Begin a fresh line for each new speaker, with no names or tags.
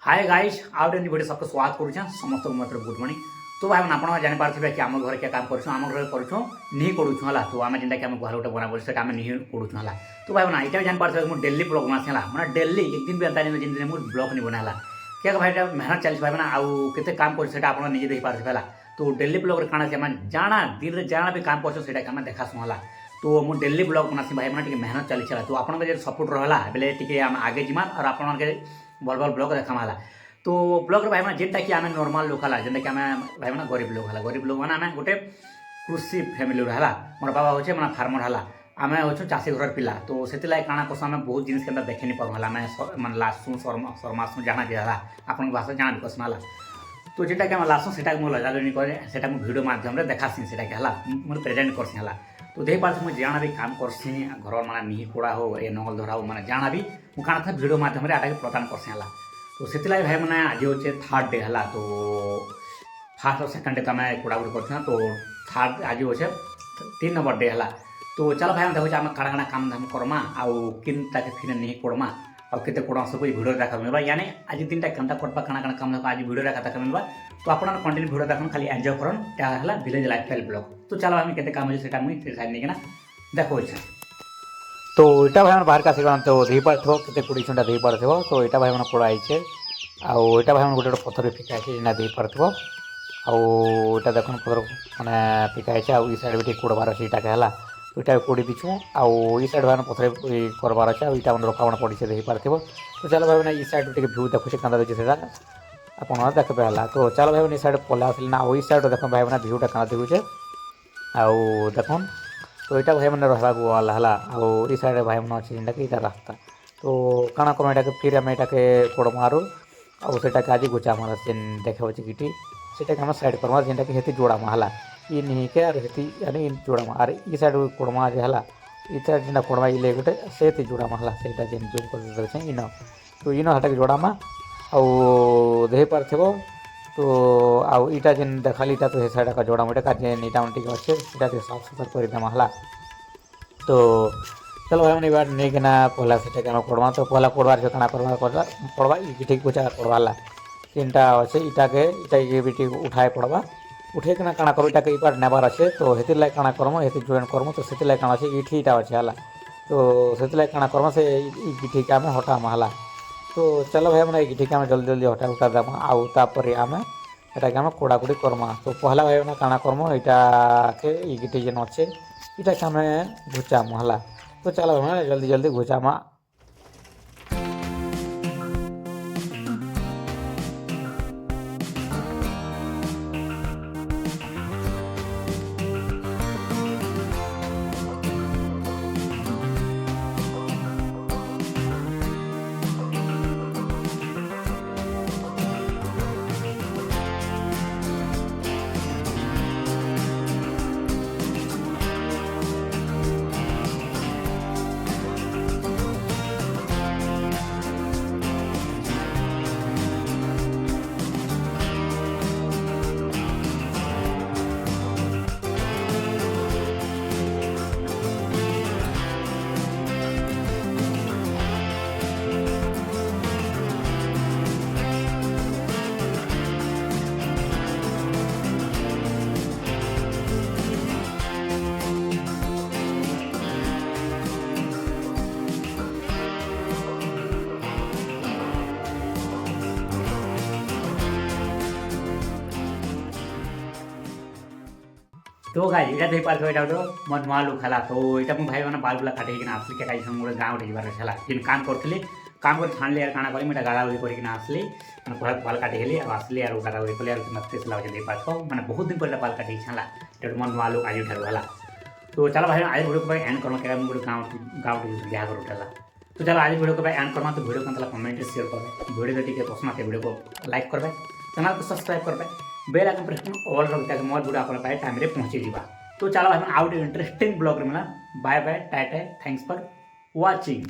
Hi guys out an video सबको स्वागत करूँ समस्त मतलब गुड मॉर्निंग। तो भाई आप जापारे कि आम घर क्या काम कर आम घर कर निही कोड़ू है। तो आम जेनटा कि आम गुहाल गोटे बना पड़े आम निही कोड़ू है। तो भाई ना यहाँ जापारे मुझे डेली ब्लॉग बनासी है मैंने डेली एक दिन भी एंता नहीं जिन दिन मुझे ब्लॉग नहीं बनाला क्या भाई मेहनत चलती भाई ना आउ के काम कर निजे देख पारे है। तो डेली ब्लॉग काଣା जाना दिन में जाना भी काम कर देखासु है। तो मुझे डेली ब्लॉग बनासी भाई मैंने मेहनत चली तो आप सपोर्ट रहा बेले टी आम आगे जीमा और आप भल भल ब्लॉग देखामा तो ब्लॉग भाई मैंने जेनटा कि आम नॉर्मल लोक है जेनटा कि आम भाई मैंने गरीब लोग मैंने आम गोटे कृषि फैमिली है। मोर बाबा हूँ मैंने फार्मर है आम हूँ चाषी घर पिला तो से काଣା कस आम बहुत जिन के देखे नहीं पार्ला मैं लासू शर्मासू जाना भी है आप भाषा जाना भी कसना तो जेटा कि आम लासू से लजा लुनी करे भिडियो मध्यम देखासी से मुझे प्रेजेंट करसी है। तो देख पार्टी मुझे जाना भी काम करसी घर माना निही कोड़ा हो ए नंगल धरा हो मैंने जाना भी मुझे काଣା था भिडियो मध्यम आटा प्रदान करसी है। तो से भाई मैंने आज हे थर्ड डे है। तो फास्ट और सेकेंड डे तो आम कोड़ा गुड़ी कर तो थर्ड आज हे 3 नंबर डे है। तो चलो भाई देखो आम काଣା काଣା काम धाम करमा आउ किन ताके फिर नहीं कोड़मा और केते कोड़ा सब भिडियो देखा मिलवा यानी आज दिन केनता करपा काଣା काଣା काम आज भिडियो देखा मिलवा। तो आप कंटिन्यू भिडियो देखन खाली एंजॉय करन है विलेज लाइफस्टाइल ब्लॉग। तो चलो आम केते काम है मुझे साइड नहीं देखो। तो इटा भाई बाहर का सिगण तो दे पार के कुड़ी छुंटा दे पार तो यहाँ भाई मैंने कोड़ा आईचे आईटा भाई गोटे गोटे पथर फिका है दे पार आईटा देख पथर मैंने फिका है आई साइड भी कोड़बार अच्छे इटा है तो यहाँ कोड़ी दीछू आई साइड भाई पथर करबार अच्छे आईटा मैंने रखा पड़ी से दे पार तो चलो भाई मैंने साइड टे भ्यू देखुचे क्या देखिए आप देखते है। तो चलो भाई मैंने साइड पला आसली ना आई साइड देख भाई मैंने भ्यूटा क्या देखुचे आउ देखन तो यहाँ भाई मैंने रहा वाला है आउ साइड भाई मैंने अच्छे जेनटा कि रास्ता तो काଣା कम यहाँ फिर आम यहाँ कोड़ मारू आटा के आज गुचा मार जेन देखा कि से आम साइड करमा जेनटा कि हेती जोड़ामा है ये नहीं के और हेती यानी जोड़ामा और ई साइड कोड़मा जे है ई साइड जेनटा कोड़मा इले गोटे से जोड़ामा है से जेन जूम कर इन तो इन हटा के जोड़ामा आउ दे पार तो आउ इटा जेन देखाली तो हे साइड का जोड़ा मोटा जेन इटा टे अच्छे साफ सुथर करदेमा है। तो चलो भाई मैंने बार नहीं किना पहला से कोड़वा तो पहला कोड़बार जो काना करवा पड़वा ठीक पूछा कोड़वाला तीनटा अच्छे इटा के भी उठाए पड़वा उठे किना काना कर इटा के बार नेबार अच्छे तो हेतिर लाग काना करम हेतिर जॉइन करम तो से काना अच्छे इठी इटा अच्छे है तो से काना करम से गिठी के आम हटामा है। तो चलो भाई मैंने गिठी के आम जल्दी जल्दी हटा उठा देमा आउ तापर आम एटा के आम कोड़ाकुड़ी करमा। तो पहला भाई मैंने काना करम यहाँ के गिठी जेन अच्छे इटा के आम घुचामा है। तो चलो भाई जल्दी जल्दी घुचामा। तो गाइस यहाँ देख पार्थ यहाँ गोटे मोर नुआ लुक है। तो यहाँ मुझे भाई मैंने बाल बुला काटे आसली क्या गोटे गाँव गोटे जबार है जिन काम करी काम कर छाणी यार काଣା कली गाड़ा गुड़ी करना आसली मैंने कोड़ा बाल काटिली आसली और गाड़ा गुड़ी कली मत लगे देख पार्थ मैंने बहुत दिन पहले बाल काटे है मोर नुआ लुक आज ठार है। तो चलो भाई आज वीडियो को एंड करमा क्या गोटे गाँव क्या करूँ तो चलो आज वीडियो को एंड करमा। तो वीडियो को कमेंट शेयर करें वीडियो टी पसंद आते वीडियो को लाइक करें चैनल को सब्सक्राइब करें बेल आइकन प्रेस ऑल रखता मोर वीडियो आप टाइम पहुँची जावा। तो चलो भाई आउट इंटरेस्टिंग ब्लॉग मिला bye bye tata thanks for watching.